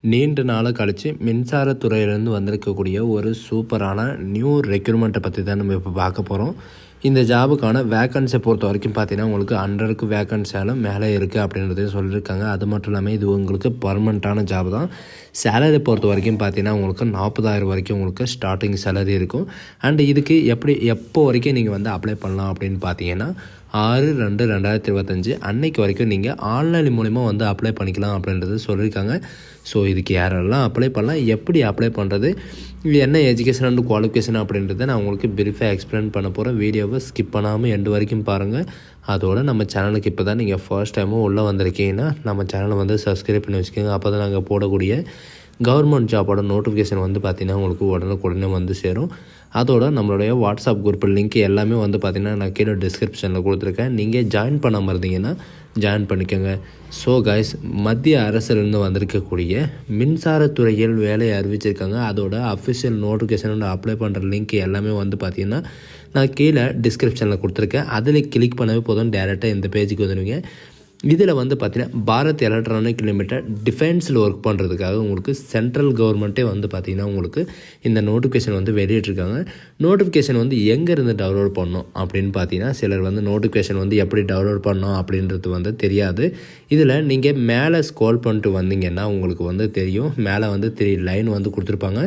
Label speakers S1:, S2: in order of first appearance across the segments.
S1: நீண்ட நாளை கழித்து மின்சாரத்துறையிலேருந்து வந்திருக்கக்கூடிய ஒரு சூப்பரான நியூ ரெக்ரூட்மெண்ட்டை பற்றி தான் நம்ம இப்போ பார்க்க போகிறோம். இந்த ஜாபுக்கான வேக்கன்சியை பொறுத்த வரைக்கும் பார்த்தீங்கன்னா உங்களுக்கு 100க்கு வேக்கன்சியாலும் மேலே இருக்குது அப்படின்றதையும் சொல்லியிருக்காங்க. அது மட்டும் இல்லாமல் இது உங்களுக்கு பர்மனெண்ட்டான ஜாப் தான். சேலரி பொறுத்த வரைக்கும் பார்த்தீங்கன்னா உங்களுக்கு 40,000 வரைக்கும் உங்களுக்கு ஸ்டார்டிங் சேலரி இருக்கும். அண்ட் இதுக்கு எப்போ வரைக்கும் நீங்கள் வந்து அப்ளை பண்ணலாம் அப்படின்னு பார்த்தீங்கன்னா 6/2/2025 அன்னைக்கு வரைக்கும் நீங்கள் ஆன்லைன் மூலிமா வந்து அப்ளை பண்ணிக்கலாம் அப்படின்றது சொல்லியிருக்காங்க. ஸோ இதுக்கு யாரெல்லாம் அப்ளை பண்ணலாம், எப்படி அப்ளை பண்ணுறது, இது என்ன எஜுகேஷன் அண்ட் குவாலிஃபிகேஷன் அப்படின்றத நான் உங்களுக்கு பிரீஃபாக எக்ஸ்பிளைன் பண்ண போகிறேன். வீடியோவை ஸ்கிப் பண்ணாமல் எண்டு வரைக்கும் பாருங்கள். அதோடு நம்ம சேனலுக்கு இப்போ தான் நீங்கள் ஃபர்ஸ்ட் டைமும் உள்ளே வந்திருக்கீங்கன்னா நம்ம சேனலை வந்து சப்ஸ்கிரைப் பண்ணி வச்சுக்கோங்க. அப்போ தான் நாங்கள் போடக்கூடிய கவர்மெண்ட் ஜாபோட நோட்டிஃபிகேஷன் வந்து பார்த்திங்கன்னா உங்களுக்கு உடனுக்குடனே வந்து சேரும். அதோட நம்மளுடைய வாட்ஸ்அப் குரூப் லிங்க் எல்லாமே வந்து பார்த்திங்கன்னா நான் கீழே டிஸ்கிரிப்ஷனில் கொடுத்துருக்கேன். நீங்கள் ஜாயின் பண்ணாமல் இருந்தீங்கன்னா ஜாயின் பண்ணிக்கோங்க. ஸோ கைஸ், மத்திய அரசிலிருந்து வந்திருக்கக்கூடிய மின்சாரத்துறையில் வேலையை அறிவிச்சிருக்காங்க. அதோட அஃபிஷியல் நோட்டிஃபிகேஷனோட அப்ளை பண்ணுற லிங்க் எல்லாமே வந்து பார்த்திங்கன்னா நான் கீழே டிஸ்கிரிப்ஷனில் கொடுத்துருக்கேன். அதில் கிளிக் பண்ணவே போதும், டேரெக்டாக இந்த பேஜுக்கு வந்துடுவீங்க. இதில் வந்து பார்த்திங்கன்னா பாரத் எலக்ட்ரானிக் லிமிடெட் டிஃபென்ஸில் ஒர்க் பண்ணுறதுக்காக உங்களுக்கு சென்ட்ரல் கவர்மெண்ட்டே வந்து பார்த்திங்கன்னா உங்களுக்கு இந்த நோட்டிஃபிகேஷன் வந்து வெளியிட்ருக்காங்க. நோட்டிஃபிகேஷன் வந்து எங்கேருந்து டவுன்லோட் பண்ணணும் அப்படின்னு பார்த்தீங்கன்னா சிலர் வந்து நோட்டிஃபிகேஷன் வந்து எப்படி டவுன்லோட் பண்ணணும் அப்படின்றது வந்து தெரியாது. இதில் நீங்கள் மேலே ஸ்க்ரோல் பண்ணிட்டு வந்தீங்கன்னா உங்களுக்கு வந்து தெரியும். மேலே வந்து 3 லைன் வந்து கொடுத்துருப்பாங்க.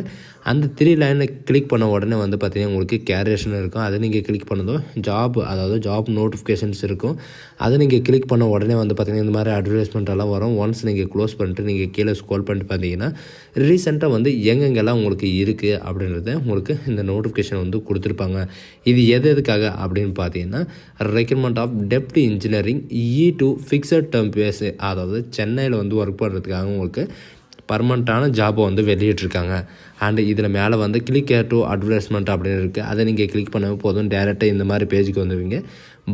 S1: அந்த 3 லைனை கிளிக் பண்ண உடனே வந்து பார்த்திங்கன்னா உங்களுக்கு கேரியேஷன் இருக்கும். அதை நீங்கள் கிளிக் பண்ணதும் ஜாப் நோட்டிஃபிகேஷன்ஸ் இருக்கும். அதை நீங்கள் கிளிக் பண்ண உடனே வந்து பார்த்திங்கன்னா இந்த மாதிரி அட்வர்டைஸ்மெண்ட் எல்லாம் வரும். ஒன்ஸ் நீங்கள் க்ளோஸ் பண்ணிட்டு நீங்கள் கீழே ஸ்க்ரோல் பண்ணிட்டு பார்த்தீங்கன்னா ரீசெண்டாக வந்து எங்கெங்கெல்லாம் உங்களுக்கு இருக்குது அப்படின்றத உங்களுக்கு இந்த நோட்டிஃபிகேஷன் வந்து கொடுத்துருப்பாங்க. இது எதுக்காக அப்படின்னு பார்த்தீங்கன்னா recruitment of deputy engineering E2 fixed term base, அதாவது சென்னையில் வந்து ஒர்க் பண்ணுறதுக்காக உங்களுக்கு பர்மனெண்ட்டான ஜாபை வந்து வெளியிட்ருக்காங்க. அண்டு இதில் மேலே வந்து கிளிக் டு அட்வர்டைஸ்மெண்ட் அப்படின்னு இருக்குது. அதை நீங்கள் கிளிக் பண்ணவே போதும், டேரெக்டாக இந்த மாதிரி பேஜுக்கு வந்துவீங்க.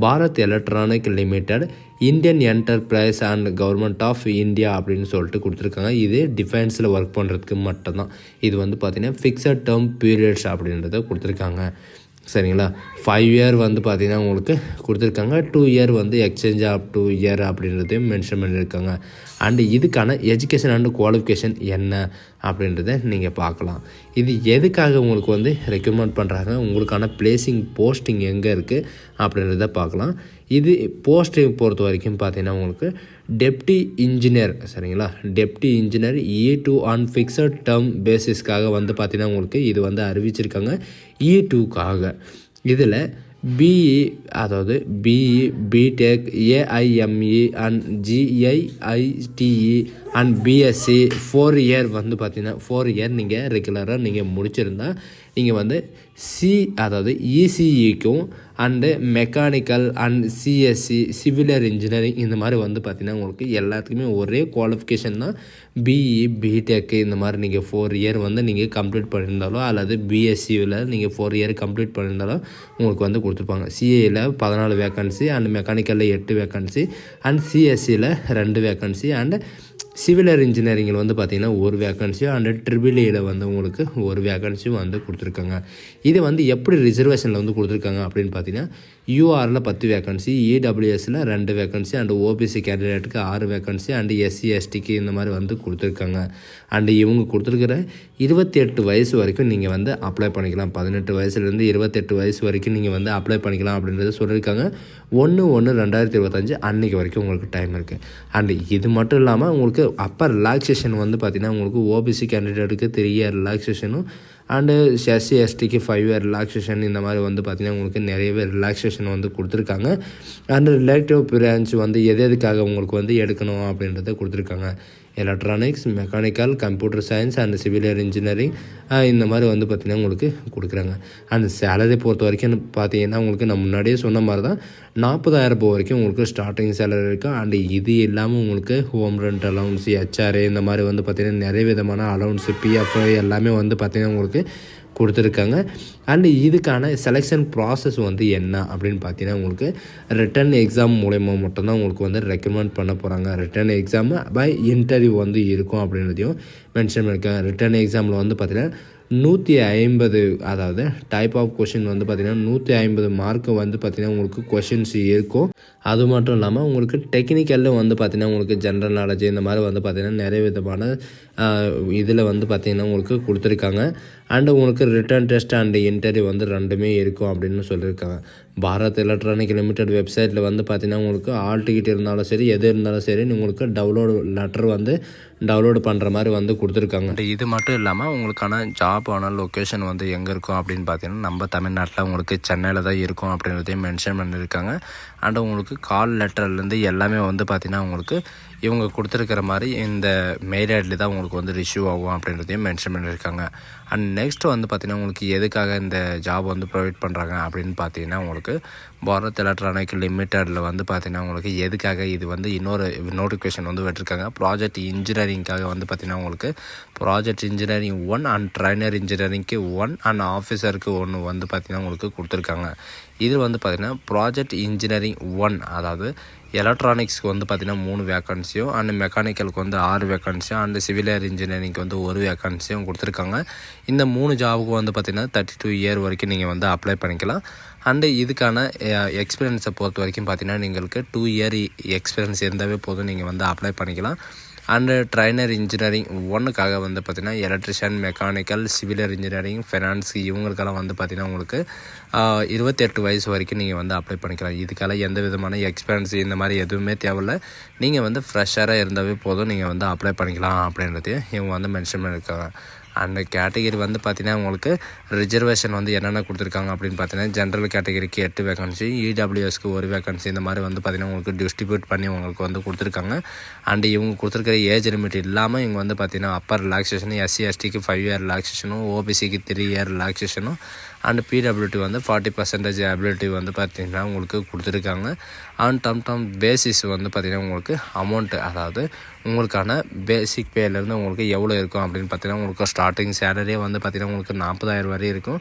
S1: Bharat electronic limited Indian enterprise and government of India அப்படின்னு சொல்லிட்டு கொடுத்துருக்காங்க. இது டிஃபென்ஸில் ஒர்க் பண்ணுறதுக்கு மட்டும்தான். இது வந்து பார்த்திங்கன்னா ஃபிக்ஸட் டேர்ம் பீரியட்ஸ் அப்படின்றத கொடுத்துருக்காங்க. சரிங்களா, 5 இயர் வந்து பார்த்திங்கன்னா உங்களுக்கு கொடுத்துருக்காங்க. 2 இயர் வந்து எக்ஸ்சேஞ்ச் ஆஃப் 2 இயர் அப்படின்றதையும் மென்ஷன் பண்ணியிருக்காங்க. அண்டு இதுக்கான எஜுகேஷன் அண்டு குவாலிஃபிகேஷன் என்ன அப்படின்றத நீங்கள் பார்க்கலாம். இது எதுக்காக உங்களுக்கு வந்து ரெக்கமெண்ட் பண்ணுறாங்க, உங்களுக்கான போஸ்டிங் எங்கே இருக்குது அப்படின்றத பார்க்கலாம். இது போஸ்டிங் பொறுத்த வரைக்கும் பார்த்தீங்கன்னா உங்களுக்கு டெப்டி இன்ஜினியர், சரிங்களா, deputy engineer E2 on fixed term பேசிஸ்க்காக வந்து பார்த்திங்கன்னா உங்களுக்கு இது வந்து அறிவிச்சிருக்காங்க. E2க்காக இதில் பிஇ, அதாவது BE, BTech, AIME and GIITE and BSc 4 year வந்து பார்த்திங்கன்னா 4 இயர் நீங்கள் ரெகுலராக நீங்கள் முடிச்சிருந்தால் நீங்கள் வந்து அதாவது ECEக்கும் and mechanical and CSE civil engineering இந்த மாதிரி வந்து பார்த்திங்கன்னா உங்களுக்கு எல்லாத்துக்குமே ஒரே குவாலிஃபிகேஷன் தான். பிஇ, பிடெக் இந்த மாதிரி நீங்கள் 4 இயர் வந்து நீங்கள் கம்ப்ளீட் பண்ணியிருந்தாலோ அல்லது பிஎஸ்சியில் நீங்கள் 4 இயர் கம்ப்ளீட் பண்ணியிருந்தாலோ உங்களுக்கு வந்து கொடுத்துருப்பாங்க. CAயில் 14 வேக்கன்சி அண்ட் மெக்கானிக்கலில் 8 வேக்கன்சி அண்ட் CSEயில் 2 வேக்கன்சி அண்டு சிவில் இன்ஜினியரிங்கில் வந்து பார்த்திங்கன்னா 1 வேக்கன்சியும் அண்டு EEEயில் வந்து உங்களுக்கு 1 வேக்கன்சியும் வந்து கொடுத்துருக்காங்க. இது வந்து எப்படி ரிசர்வேஷனில் வந்து கொடுத்துருக்காங்க அப்படின்னு பார்த்தீங்கன்னா URL 10 வேக்கன்சி, EWSயில் 2 வேக்கன்சி அண்டு OBC கேண்டிடேட்டுக்கு 6 வேக்கன்சி அண்டு SC STக்கு இந்த மாதிரி வந்து கொடுத்துருக்காங்க. அண்டு இவங்க கொடுத்துருக்கிற 28 வயசு வரைக்கும் நீங்கள் வந்து அப்ளை பண்ணிக்கலாம். 18 வயசுலேருந்து 28 வயசு வரைக்கும் நீங்கள் வந்து அப்ளை பண்ணிக்கலாம் அப்படின்றத சொல்லியிருக்காங்க. 1/1/2025 அன்றைக்கி வரைக்கும் உங்களுக்கு டைம் இருக்குது. அண்டு இது மட்டும் இல்லாமல் உங்களுக்கு அப்போ ரிலாக்ஸேஷன் வந்து பார்த்திங்கன்னா உங்களுக்கு OBC கேண்டிடேட்டுக்கு 3 இயர் ரிலாக்ஸேஷனும் அண்டு SC STக்கு 5 இயர் ரிலாக்ஸேஷன் இந்த மாதிரி வந்து பார்த்திங்கன்னா உங்களுக்கு நிறையவே ரிலாக்ஸேஷன் வந்து கொடுத்துருக்காங்க. அண்டு ரிலேட்டிவ் பிரான்ச் வந்து எதுக்காக உங்களுக்கு வந்து எடுக்கணும் அப்படின்றத கொடுத்துருக்காங்க. Electronics, mechanical, computer science and civil engineering இந்த மாதிரி வந்து பார்த்திங்கன்னா உங்களுக்கு கொடுக்குறாங்க. அண்ட் சேலரி பொறுத்த வரைக்கும் பார்த்தீங்கன்னா உங்களுக்கு நான் முன்னாடியே சொன்ன மாதிரி தான் 40,000 வரைக்கும் உங்களுக்கு ஸ்டார்டிங் சேலரி இருக்கும். அண்டு இது இல்லாமல் உங்களுக்கு ஹோம் ரெண்ட் அலவுன்ஸ், HRA இந்த மாதிரி வந்து பார்த்திங்கன்னா நிறைய விதமான அலவுன்ஸு, PF எல்லாமே வந்து பார்த்திங்கன்னா உங்களுக்கு கொடுத்துருக்காங்க. அண்டு இதுக்கான செலெக்ஷன் ப்ராசஸ் வந்து என்ன அப்படின்னு பார்த்தீங்கன்னா உங்களுக்கு ரிட்டன் எக்ஸாம் மூலயமா மட்டும்தான் உங்களுக்கு வந்து ரெக்கமெண்ட் பண்ண போகிறாங்க. ரிட்டன் எக்ஸாம் பை இன்டர்வியூ வந்து இருக்கும் அப்படின்றதையும் மென்ஷன் பண்ணியிருக்காங்க. ரிட்டன் எக்ஸாமில் வந்து பார்த்திங்கன்னா 150 அதாவது டைப் ஆஃப் கொஷின் வந்து பார்த்திங்கன்னா 150 மார்க்கு வந்து பார்த்திங்கன்னா உங்களுக்கு கொஷின்ஸ் இருக்கும். அது மட்டும் இல்லாமல் உங்களுக்கு டெக்னிக்கலில் வந்து பார்த்திங்கன்னா உங்களுக்கு ஜென்ரல் நாலேஜ் இந்த மாதிரி வந்து பார்த்திங்கன்னா நிறைய விதமான இதில் வந்து பார்த்திங்கன்னா உங்களுக்கு கொடுத்துருக்காங்க. அண்டு உங்களுக்கு ரிட்டன் டெஸ்ட் அண்டு இன்டர்வியூ வந்து ரெண்டுமே இருக்கும் அப்படின்னு சொல்லியிருக்காங்க. பாரத் எலக்ட்ரானிக் லிமிடெட் வெப்சைட்டில் வந்து பார்த்திங்கன்னா உங்களுக்கு ஆல் டிக்கெட் இருந்தாலும் சரி எது இருந்தாலும் சரி உங்களுக்கு டவுன்லோடு லெட்டர் வந்து டவுன்லோடு பண்ணுற மாதிரி வந்து கொடுத்துருக்காங்க. இது மட்டும் இல்லாமல் உங்களுக்கான ஜாபான லொக்கேஷன் வந்து எங்கே இருக்கும் அப்படின்னு பார்த்தீங்கன்னா நம்ம தமிழ்நாட்டில் உங்களுக்கு சென்னையில் தான் இருக்கும் அப்படின்றதையும் மென்ஷன் பண்ணியிருக்காங்க. அண்டு உங்களுக்கு கால் லெட்டர்லேருந்து எல்லாமே வந்து பார்த்திங்கன்னா உங்களுக்கு இவங்க கொடுத்துருக்கிற மாதிரி இந்த மெயில் ஐடியில் தான் உங்களுக்கு வந்து ரிசீவ் ஆகும் அப்படின்றதையும் மென்ஷன் பண்ணியிருக்காங்க. அண்ட் நெக்ஸ்ட் வந்து பார்த்திங்கன்னா உங்களுக்கு எதுக்காக இந்த ஜாப் வந்து ப்ரொவைட் பண்ணுறாங்க அப்படின்னு பார்த்தீங்கன்னா உங்களுக்கு பாரத் எலக்ட்ரானிக் லிமிட்டடில் வந்து பார்த்திங்கன்னா உங்களுக்கு எதுக்காக இது வந்து இன்னொரு நோட்டிஃபிகேஷன் வந்து விட்டுருக்காங்க. ப்ராஜெக்ட் இன்ஜினியரிங்காக வந்து பார்த்திங்கன்னா உங்களுக்கு ப்ராஜெக்ட் இன்ஜினியரிங் 1 அண்ட் ட்ரைனர் இன்ஜினியரிங்க்கு 1 அண்ட் ஆஃபீஸருக்கு 1 வந்து பார்த்திங்கன்னா உங்களுக்கு கொடுத்துருக்காங்க. இது வந்து பார்த்திங்கன்னா ப்ராஜெக்ட் இன்ஜினியரிங் 1 அதாவது எலக்ட்ரானிக்ஸ்க்கு வந்து பார்த்திங்கன்னா 3 வேக்கன்சியும் அண்ட் மெக்கானிக்கலுக்கு வந்து 6 வேக்கன்சியும் அண்டு சிவில் இன்ஜினியரிங்க்கு வந்து 1 வேக்கன்சியும் கொடுத்துருக்காங்க. இந்த 3 ஜாபுக்கு வந்து பார்த்திங்கன்னா 32 இயர் வரைக்கும் நீங்கள் வந்து அப்ளை பண்ணிக்கலாம். அண்டு இதுக்கான எக்ஸ்பீரியன்ஸை பொறுத்த வரைக்கும் பார்த்திங்கன்னா നിങ്ങൾക്ക് 2 இயர் எக்ஸ்பீரியன்ஸ் இருந்தாவே போதும் நீங்கள் வந்து அப்ளை பண்ணிக்கலாம். அண்டு ட்ரைனர் இன்ஜினியரிங் 1க்காக வந்து பார்த்திங்கன்னா electrician mechanical civil engineering finance இவங்களுக்கெல்லாம் வந்து பார்த்திங்கன்னா உங்களுக்கு 28 வயசு வரைக்கும் நீங்கள் வந்து அப்ளை பண்ணிக்கலாம். இதுக்கெல்லாம் எந்த விதமான எக்ஸ்பீரியன்ஸ் இந்த மாதிரி எதுவுமே தேவையில்லை. நீங்கள் வந்து ஃப்ரெஷ்ஷராக இருந்தாவே போதும் நீங்கள் வந்து அப்ளை பண்ணிக்கலாம் அப்படின்றதையும் இவங்க வந்து மென்ஷன் பண்ணியிருக்காங்க. அண்ட் கேட்டகிரி வந்து பார்த்திங்கன்னா உங்களுக்கு ரிசர்வேஷன் வந்து என்னென்ன கொடுத்துருக்காங்க அப்படின்னு பார்த்தீங்கன்னா ஜென்ரல் கேட்டகிரிக்கு 8 வேக்கன்சி, இடபிள்யூஎஸ்க்கு 1 வேக்கன்சி இந்த மாதிரி வந்து பார்த்திங்கன்னா உங்களுக்கு டிஸ்ட்ரிபியூட் பண்ணி உங்களுக்கு வந்து கொடுத்துருக்காங்க. அண்டு இவங்க கொடுத்துருக்கிற ஏஜ் லிமிட் இல்லாமல் இவங்க வந்து பார்த்திங்கன்னா அப்பர் ரிலாக்ஸேஷனும் SC STக்கு 5 இயர் ரிலாக்ஸேஷனும் OBCக்கு 3 இயர் ரிலாக்ஸேஷனும் அண்ட் PWT வந்து 40% அபிலிட்டி வந்து பார்த்திங்கன்னா உங்களுக்கு கொடுத்துருக்காங்க. அண்ட் டர்ம் பேசிஸ் வந்து பார்த்திங்கன்னா உங்களுக்கு அமௌண்ட்டு அதாவது உங்களுக்கான பேசிக் பேலேருந்து உங்களுக்கு எவ்வளோ இருக்கும் அப்படின்னு பார்த்தீங்கன்னா உங்களுக்கு ஸ்டார்டிங் சேலரியே வந்து பார்த்திங்கன்னா உங்களுக்கு 40,000 வரை இருக்கும்.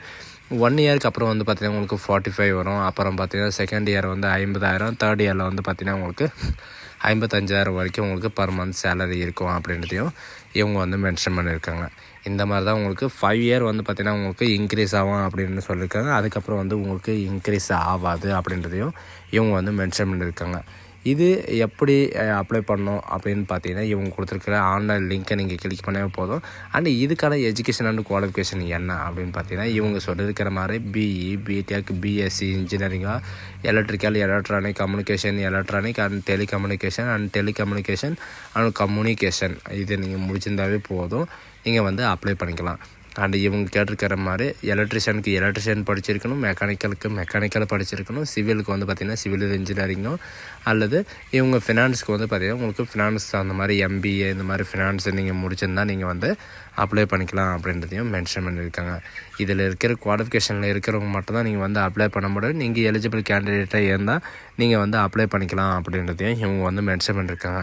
S1: 1 இயருக்கு அப்புறம் வந்து பார்த்திங்கன்னா உங்களுக்கு 45 வரும். அப்புறம் பார்த்திங்கன்னா செகண்ட் இயர் வந்து 50,000, தேர்ட் இயரில் வந்து பார்த்திங்கன்னா உங்களுக்கு 55,000 வரைக்கும் உங்களுக்கு பர் மந்த் சேலரி இருக்கும் அப்படின்றதையும் இவங்க வந்து மென்ஷன் பண்ணியிருக்காங்க. இந்த மாதிரி தான் உங்களுக்கு 5 இயர் வந்து பார்த்திங்கன்னா உங்களுக்கு இன்க்ரீஸ் ஆகும் அப்படின்னு சொல்லியிருக்காங்க. அதுக்கப்புறம் வந்து உங்களுக்கு இன்க்ரீஸ் ஆகாது அப்படின்றதையும் இவங்க வந்து மென்ஷன் பண்ணியிருக்காங்க. இது எப்படி அப்ளை பண்ணணும் அப்படின்னு பார்த்தீங்கன்னா இவங்க கொடுத்துருக்கிற ஆன்லைன் லிங்க்கை நீங்கள் கிளிக் பண்ணவே போதும். அண்ட் இதுக்கான எஜுகேஷன் அண்ட் குவாலிஃபிகேஷன் என்ன அப்படின்னு பார்த்தீங்கன்னா இவங்க சொல்லியிருக்கிற மாதிரி BE, BTech, BSc இன்ஜினியரிங்காக electrical, electronic, communication, electronic and telecommunication and communication இது நீங்கள் முடிச்சிருந்தாவே போதும் நீங்கள் வந்து அப்ளை பண்ணிக்கலாம். அண்டு இவங்க கேட்டிருக்கிற மாதிரி எலக்ட்ரிஷியனுக்கு எலக்ட்ரிஷியன் படிச்சிருக்கணும், மெக்கானிக்கலுக்கு மெக்கானிக்கல் படிச்சிருக்கணும், சிவிலுக்கு வந்து பார்த்திங்கன்னா சிவில் இன்ஜினியரிங்கும் அல்லது இவங்க ஃபினான்ஸுக்கு வந்து பார்த்திங்கன்னா உங்களுக்கு ஃபினான்ஸ் அந்த மாதிரி MBA இந்த மாதிரி ஃபினான்ஸ் நீங்கள் முடிச்சிருந்தா நீங்கள் வந்து அப்ளை பண்ணிக்கலாம் அப்படின்றதையும் மென்ஷன் பண்ணியிருக்காங்க. இதில் இருக்கிற குவாலிஃபிகேஷனில் இருக்கிறவங்க மட்டும்தான் நீங்கள் வந்து அப்ளை பண்ண முடியும். நீங்கள் எலிஜிபிள் கேண்டிடேட்டாக இருந்தால் நீங்கள் வந்து அப்ளை பண்ணிக்கலாம் அப்படின்றதையும் இவங்க வந்து மென்ஷன் பண்ணியிருக்காங்க.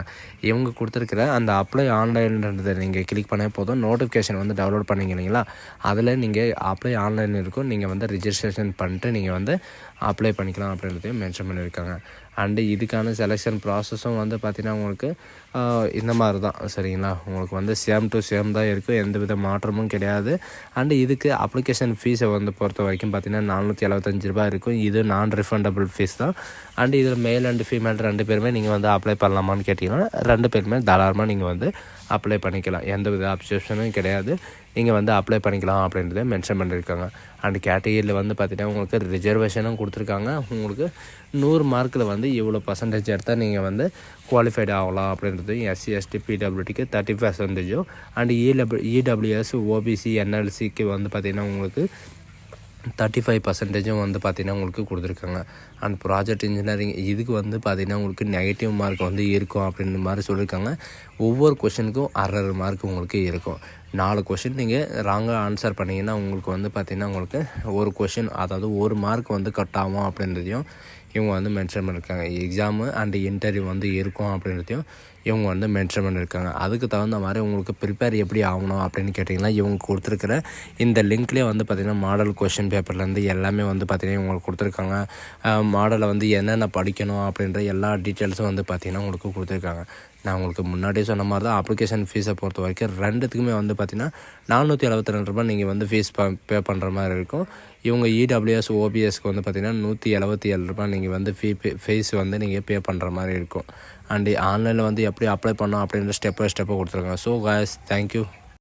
S1: இவங்க கொடுத்துருக்கிற அந்த அப்ளை ஆன்லைன்ன்றதை நீங்கள் கிளிக் பண்ணே போதும். நோட்டிஃபிகேஷன் வந்து டவுன்லோட் பண்ணிங்க இல்லைங்களா, அதில் நீங்கள் அப்ளை ஆன்லைன் இருக்கும். நீங்கள் வந்து ரிஜிஸ்ட்ரேஷன் பண்ணிட்டு நீங்கள் வந்து அப்ளை பண்ணிக்கலாம் அப்படின்றதையும் மென்ஷன் பண்ணியிருக்காங்க. அண்டு இதுக்கான செலெக்ஷன் ப்ராசஸும் வந்து பார்த்திங்கன்னா உங்களுக்கு இந்த மாதிரி தான் சரிங்களா. உங்களுக்கு வந்து சேம் டு சேம் தான் இருக்கும், எந்த வித மாற்றமும் கிடையாது. அண்டு இதுக்கு அப்ளிகேஷன் ஃபீஸை வந்து பொறுத்த வரைக்கும் பார்த்திங்கன்னா 475 ரூபாய் இருக்கும். இது நான் ரிஃபண்டபிள் ஃபீஸ் தான். அண்டு இதில் மேல் அண்டு ஃபீமேல் 2 பேருமே நீங்கள் வந்து அப்ளை பண்ணலாமான்னு கேட்டிங்கன்னா 2 பேருமே தாராளமாக நீங்கள் வந்து அப்ளை பண்ணிக்கலாம். எந்த வித அப்செப்ஷனும் கிடையாது, நீங்கள் வந்து அப்ளை பண்ணிக்கலாம் அப்படின்றத மென்ஷன் பண்ணியிருக்காங்க. அண்ட் கேட்டகிரியில் வந்து பார்த்திங்கன்னா உங்களுக்கு ரிசர்வேஷனும் கொடுத்துருக்காங்க. உங்களுக்கு 100 மார்க்கில் வந்து இவ்வளோ பர்சன்டேஜ் எடுத்தால் நீங்கள் வந்து குவாலிஃபைடு ஆகலாம் அப்படின்றது. SC ST PWTக்கு 30%, and EWS OBC NLCக்கு வந்து பார்த்திங்கன்னா உங்களுக்கு 35% வந்து பார்த்திங்கன்னா உங்களுக்கு கொடுத்துருக்காங்க. அண்ட் ப்ராஜெக்ட் இன்ஜினியரிங் இதுக்கு வந்து பார்த்திங்கன்னா உங்களுக்கு நெகட்டிவ் மார்க் வந்து இருக்கும் அப்படின்ற மாதிரி சொல்லியிருக்காங்க. ஒவ்வொரு கொஷனுக்கும் 1/2 மார்க் உங்களுக்கு இருக்கும். 4 கொஷின் நீங்கள் ராங்காக ஆன்சர் பண்ணிங்கன்னா உங்களுக்கு வந்து பார்த்திங்கன்னா உங்களுக்கு ஒரு கொஷின் அதாவது 1 மார்க் வந்து கட் ஆகும் அப்படின்றதையும் இவங்க வந்து மென்ஷன் பண்ணியிருக்காங்க. எக்ஸாமு அண்டு இன்டர்வியூ வந்து இருக்கும் அப்படின்றதையும் இவங்க வந்து மென்ஷன் பண்ணியிருக்காங்க. அதுக்கு தகுந்த மாதிரி உங்களுக்கு ப்ரிப்பேர் எப்படி ஆகணும் அப்படின்னு கேட்டிங்கன்னா இவங்க கொடுத்துருக்கிற இந்த லிங்க்லேயே வந்து பார்த்திங்கன்னா மாடல் கொஷின் பேப்பர்லேருந்து எல்லாமே வந்து பார்த்திங்கன்னா இவங்களுக்கு கொடுத்துருக்காங்க. மாடலை வந்து என்னென்ன படிக்கணும் அப்படின்ற எல்லா டீட்டெயில்ஸும் வந்து பார்த்திங்கன்னா உங்களுக்கு கொடுத்துருக்காங்க. நான் உங்களுக்கு முன்னாடியே சொன்ன மாதிரி தான் அப்ளிகேஷன் ஃபீஸை பொறுத்த வரைக்கும் ரெண்டுத்துக்குமே வந்து பார்த்திங்கன்னா 472 ரூபாய் நீங்கள் வந்து ஃபீஸ் பே பண்ணுற மாதிரி இருக்கும். இவங்க இடபிள்யூஎஸ் ஓபிஎஸ்க்கு வந்து பார்த்திங்கன்னா 177 ரூபாய் நீங்கள் வந்து ஃபீஸ் வந்து நீங்கள் பே பண்ணுற மாதிரி இருக்கும். அண்ட் ஆன்லைனில் வந்து எப்படி அப்ளை பண்ணோம் அப்படின்ற ஸ்டெப் பை ஸ்டெப்பாக கொடுத்துருக்காங்க. So guys, thank you.